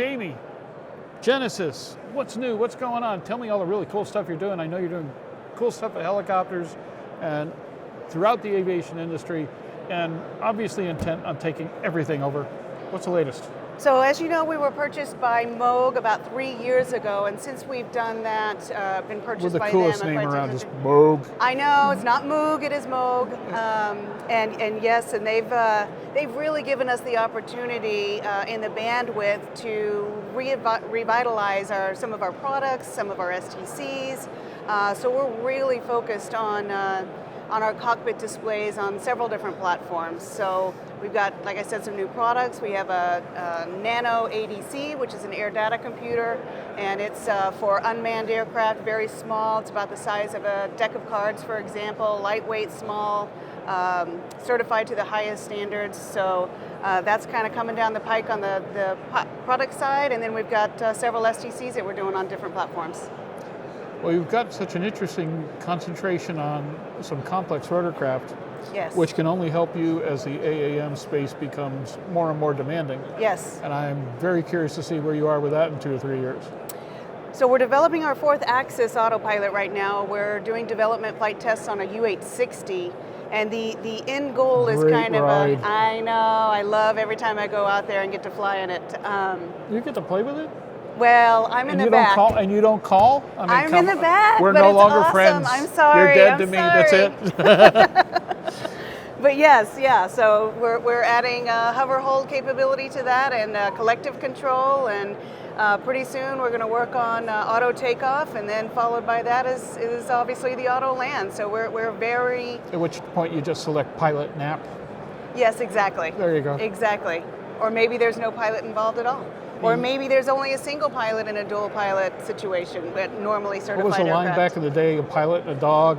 Jamie, Genesys, what's new? What's going on? Tell me all the really cool stuff you're doing. I know you're doing cool stuff with helicopters and throughout the aviation industry, and obviously intent on taking everything over. What's the latest? So as you know, we were purchased by Moog about 3 years ago, and since we've done that, been purchased by them. With the coolest name around, just Moog. I know, it's not Moog, it is Moog. And yes, and they've really given us the opportunity in the bandwidth to revitalize some of our products, some of our STCs. So we're really focused on our cockpit displays on several different platforms. So we've got, like I said, some new products. We have a Nano ADC, which is an air data computer, and it's for unmanned aircraft, very small. It's about the size of a deck of cards, for example, lightweight, small, certified to the highest standards. So that's kind of coming down the pike on the product side, and then we've got several STCs that we're doing on different platforms. Well, you've got such an interesting concentration on some complex rotorcraft, yes, which can only help you as the AAM space becomes more and more demanding. Yes. And I'm very curious to see where you are with that in 2 or 3 years. So we're developing our 4th axis autopilot right now. We're doing development flight tests on a U-860. And the end goal is Great kind ride. of I know, I love every time I go out there and get to fly in it. You get to play with it? Well, I'm in the back. And you don't call? I mean, I'm in the back. We're but no it's longer awesome. friends. I'm sorry. You're dead I'm to me. sorry. That's it. But yes, yeah. So we're adding hover hold capability to that and collective control, and pretty soon we're going to work on auto takeoff, and then followed by that is obviously the auto land. So we're very. At which point you just select pilot nap. Yes, exactly. There you go. Exactly. Or maybe there's no pilot involved at all. Or maybe there's only a single pilot in a dual pilot situation, but normally certified What was the line aircraft. back in the day? A pilot and a dog.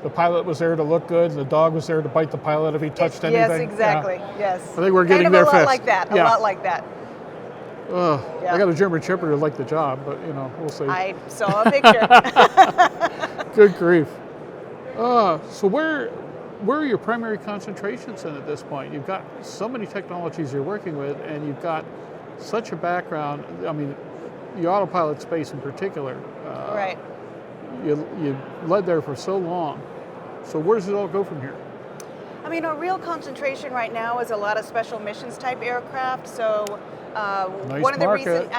The pilot was there to look good, and the dog was there to bite the pilot if he touched anything. Yes, exactly. Yeah. Yes. I think we're getting there fast. A lot like that. Yeah. A lot like that. Yeah. I got a German Shepherd who liked the job, but we'll see. I saw a picture. Good grief. So where are your primary concentrations in at this point? You've got so many technologies you're working with, and you've got such a background. I mean, the autopilot space in particular. Right. You led there for so long. So where does it all go from here? I mean, our real concentration right now is a lot of special missions type aircraft. So Nice one of the market. reasons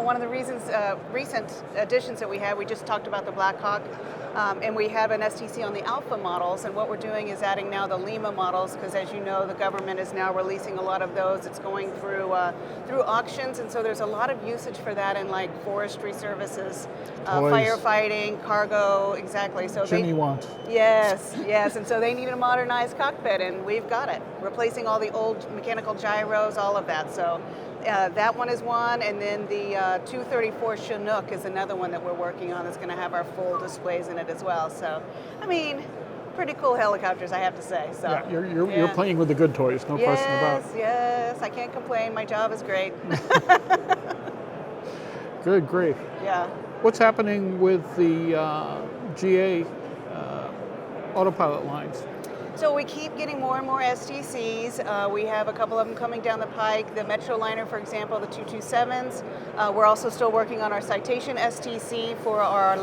one of the reasons recent additions that we had, we just talked about the Black Hawk, and we have an STC on the Alpha models, and what we're doing is adding now the Lima models, because as you know, the government is now releasing a lot of those. It's going through auctions, and so there's a lot of usage for that in like forestry services, firefighting, cargo, exactly. So Jimmy wants. Yes, yes, and so they need a modernized cockpit, and we've got it, replacing all the old mechanical gyros, all of that. So that one is one, and then the 234 Chinook is another one that we're working on that's going to have our full displays in it as well. So, I mean, pretty cool helicopters, I have to say. So Yeah, you're playing with the good toys, no question about it. Yes, I can't complain. My job is great. Good grief. Yeah. What's happening with the GA autopilot lines? So we keep getting more and more STCs. We have a couple of them coming down the pike. The Metroliner, for example, the 227s. We're also still working on our Citation STC for our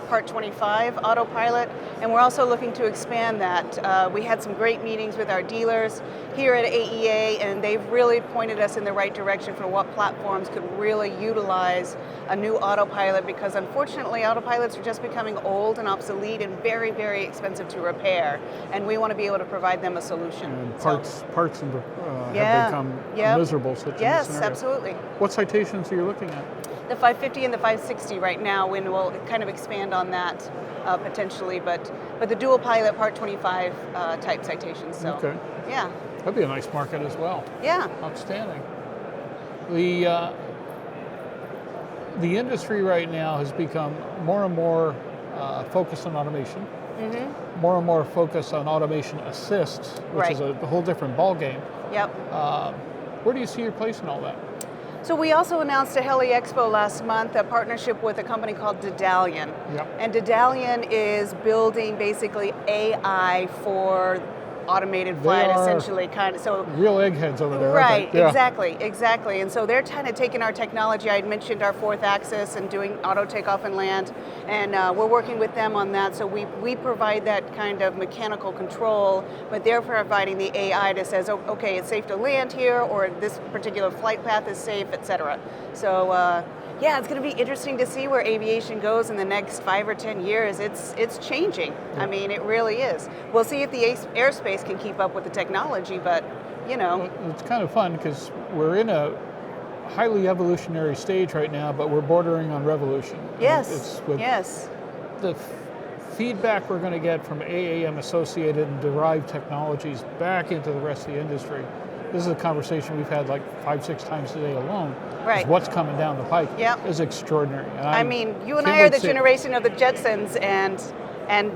Part 25 autopilot, and we're also looking to expand that. We had some great meetings with our dealers here at AEA, and they've really pointed us in the right direction for what platforms could really utilize a new autopilot, because unfortunately autopilots are just becoming old and obsolete and very, very expensive to repair, and we want to be able to provide them a solution. And parts have become a miserable situation. Yes, absolutely. What citations are you looking at? The 550 and the 560 right now, and we'll kind of expand on that potentially, but the dual pilot Part 25 type citations. So, okay. Yeah. That'd be a nice market as well. Yeah. Outstanding. The industry right now has become more and more focused on automation. Mm-hmm. More and more focused on automation assist, which is a whole different ballgame. Yep. Where do you see your place in all that? So we also announced at Heli Expo last month a partnership with a company called Dedallion. Yep. And Dedallion is building basically AI for automated They flight, are essentially, kind of. So real eggheads over there, right, aren't they? Yeah. exactly. And so they're kind of taking our technology. I mentioned our fourth axis and doing auto takeoff and land, and we're working with them on that. So we provide that kind of mechanical control, but they're providing the AI that says, "Oh, okay, it's safe to land here, or this particular flight path is safe, etc." So yeah, it's going to be interesting to see where aviation goes in the next 5 or 10 years. It's changing. Yeah. I mean, it really is. We'll see if the airspace can keep up with the technology, but you know. Well, it's kind of fun because we're in a highly evolutionary stage right now, but we're bordering on revolution. Yes. It's with Yes. the feedback we're going to get from AAM associated and derived technologies back into the rest of the industry. This is a conversation we've had like 5-6 times today alone. Right. What's coming down the pike Yep. is extraordinary. And I mean, you and can't I are wait the to see it. generation of the Jetsons, and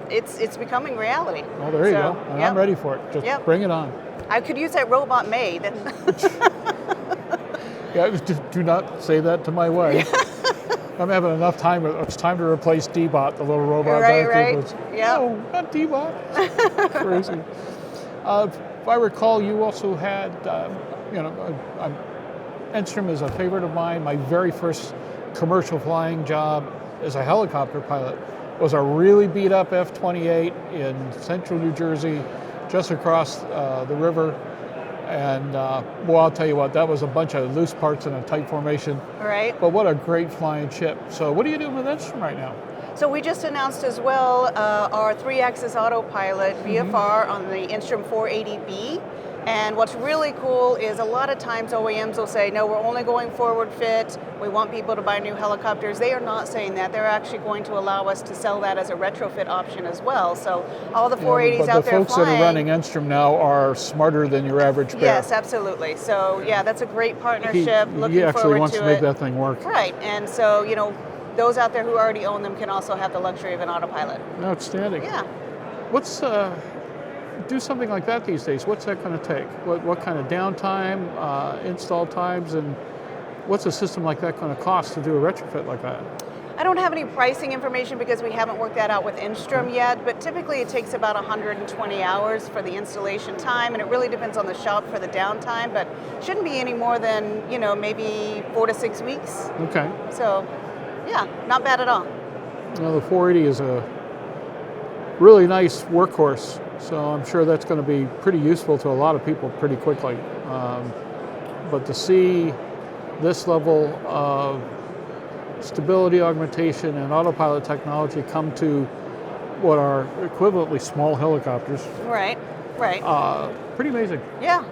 it's becoming reality. Well, there you So, go. And yep. I'm ready for it. Just Yep. bring it on. I could use that robot maid. Yeah, do not say that to my wife. I'm having enough time. It's time to replace D-Bot, the little robot. Right. Yeah. No, not D-Bot. Crazy. If I recall, you also had, Enstrom is a favorite of mine. My very first commercial flying job as a helicopter pilot was a really beat up F-28 in central New Jersey, just across the river. And well, I'll tell you what, that was a bunch of loose parts in a tight formation. Right. But what a great flying ship. So what are you doing with Enstrom right now? So we just announced as well our 3-axis autopilot VFR on the Enstrom 480B. And what's really cool is a lot of times OEMs will say, no, we're only going forward fit. We want people to buy new helicopters. They are not saying that. They're actually going to allow us to sell that as a retrofit option as well. So all the 480s but out the there folks flying. that are running Enstrom now are smarter than your average bear. Yes, absolutely. So yeah, that's a great partnership. Looking he actually forward wants to to make it. that thing work. Right, and so those out there who already own them can also have the luxury of an autopilot. Outstanding. Yeah. What's do something like that these days? What's that going to take? What kind of downtime, install times, and what's a system like that going to cost to do a retrofit like that? I don't have any pricing information because we haven't worked that out with Enstrom yet, but typically it takes about 120 hours for the installation time, and it really depends on the shop for the downtime, but shouldn't be any more than, maybe 4 to 6 weeks. Okay. So, yeah, not bad at all. Well, the 480 is a really nice workhorse, so I'm sure that's going to be pretty useful to a lot of people pretty quickly. But to see this level of stability augmentation and autopilot technology come to what are equivalently small helicopters. Right. Pretty amazing. Yeah.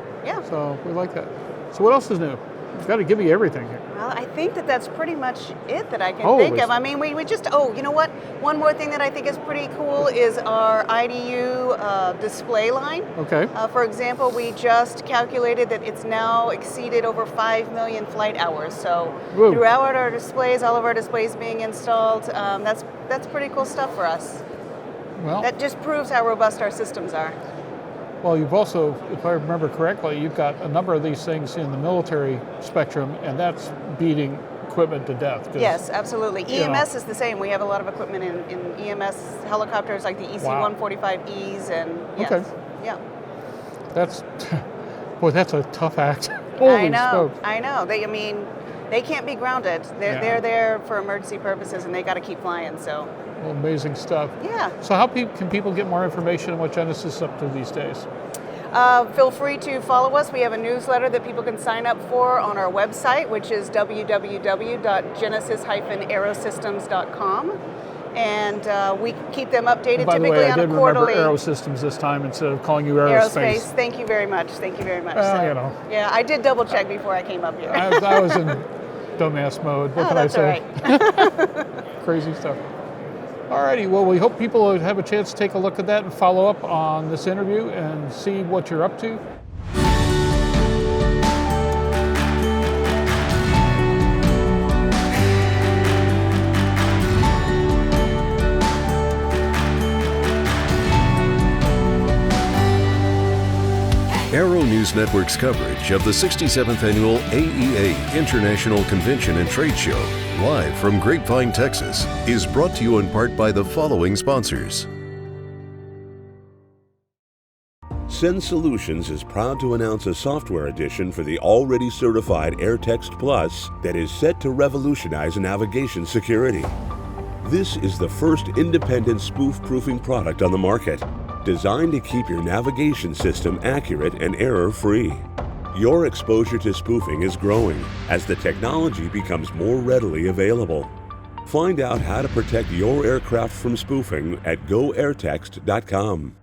So we like that. So what else is new? You've got to give me everything here. Well, I think that's pretty much it that I can Holy think of. I mean, we just, you know what? One more thing that I think is pretty cool is our IDU display line. Okay. For example, we just calculated that it's now exceeded over 5 million flight hours. So Woo. throughout our displays, all of our displays being installed, that's pretty cool stuff for us. Well, That just proves how robust our systems are. well, you've also, if I remember correctly, you've got a number of these things in the military spectrum, and that's beating equipment to death. 'Cause, Yes, absolutely. you know. EMS is the same. We have a lot of equipment in EMS helicopters like the EC-145Es and yes. Okay. Yeah. That's, boy, that's a tough act. Holy smokes. I know. They can't be grounded. They're there for emergency purposes and they got to keep flying. So, Well, amazing stuff. yeah. So how can people get more information on what Genesys is up to these days? Feel free to follow us. We have a newsletter that people can sign up for on our website, which is www.genesys-aerosystems.com. And we keep them updated By the typically way, I on a did remember quarterly. Aerosystems this time instead of calling you aerospace. Thank you very much. Well, Yeah, I did double check before I came up here. I was in dumbass mode. What can I That's say? all right. Crazy stuff. Alrighty, well, we hope people would have a chance to take a look at that and follow up on this interview and see what you're up to. Aero-News Network's coverage of the 67th Annual AEA International Convention and Trade Show, live from Grapevine, Texas, is brought to you in part by the following sponsors. Send Solutions is proud to announce a software edition for the already certified AirText Plus that is set to revolutionize navigation security. This is the first independent spoof-proofing product on the market, designed to keep your navigation system accurate and error-free. Your exposure to spoofing is growing as the technology becomes more readily available. Find out how to protect your aircraft from spoofing at goairtext.com.